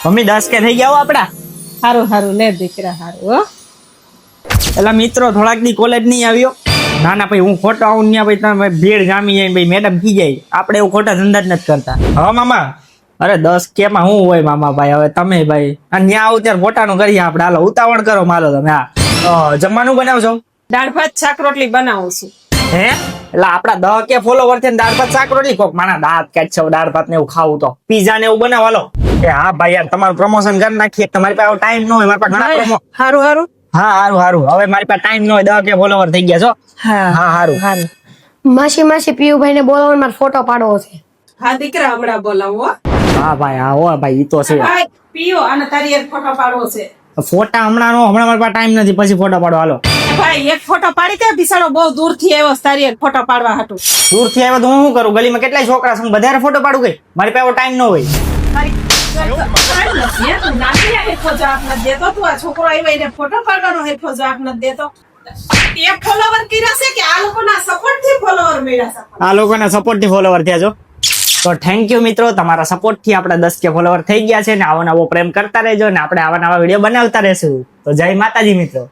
Mummy 10 કે થઈ ગયા હો આપડા. હારું હારું લે દીકરા હારું હો. એલા મિત્રો થોડાક દી કોલેજ નહીં આવ્યો. ના ના ભાઈ હું ખોટો આવું ત્યાં ભાઈ તમે ભીડ જામી જાય ભાઈ મેડમ કી જાય. આપણે એવું ખોટા ધંધા જ નથી કરતા. હા મામા. અરે 10 કે માં હું હોય મામા ભાઈ. હવે તમે ભાઈ અને ત્યાં આવું ત્યારે ફોટાનું કરીએ આપણે. હાલો ઉતાવળ કરો માલો તમે. હા જમવાનું બનાવજો. દાળ ભાત શાક રોટલી બનાવું છું. હે એટલે આપડા 10 કે ફોલોવર છે ને દાળ ભાત શાક રોટલી કોક માના દાંત કાઢ છે દાળ ભાત ને એવું ખાવું તો પીઝા ને એવું બનાવો. હાલો એ હા ભાઈ યાર તમારું પ્રમોશન કરી નાખીએ. તમારી પાસે ટાઈમ ન હોય. મારી પાસે ઘણા promo- હારું હારું. હા હારું હારું. હવે મારી પાસે ટાઈમ ન હોય. 10 કે ફોલોવર થઈ ગયા છો. હા હા હારું. હારું. માસી પિયુભાઈ ને બોલાવો મારો ફોટો પાડવો છે. હા દીકરા હમણાં બોલાવો. હા ભાઈ હા હો ભાઈ ઈ તો છે. ભાઈ પીઓ અને તારી એક ફોટો પાડવો છે. ફોટા હમણાં મારી પાસે ટાઈમ નથી. પછી ફોટો પાડો. હાલો ભાઈ એક ફોટો પાડી કે બિસાડો બહુ દૂર થી આવ્યો છે તારી એક ફોટો પાડવા હતું. દૂર થી આવ્યો તો હું શું કરું? ગલીમાં કેટલાય છોકરા છે. હું બધારે ફોટો પાડું કઈ? મારી પાસે ટાઈમ ન હોય. છોકરો આવ્યો એને ફોટો પાડવાનો હેઠો જવાબ નથી દેતો. એક ફોલોવર કર્યા છે કે આ લોકોના સપોર્ટ થી ફોલોવર મળ્યા છે? આ લોકોના સપોર્ટ થી ફોલોવર થયા છો. તો થેન્ક યુ મિત્રો. તમારા સપોર્ટ થી આપણે 10 કે ફોલોવર થઈ ગયા છે ને આવો નવો પ્રેમ કરતા રહેજો ને આપણે આવા નવા વિડીયો બનાવતા રહેશું. તો જય માતાજી મિત્રો.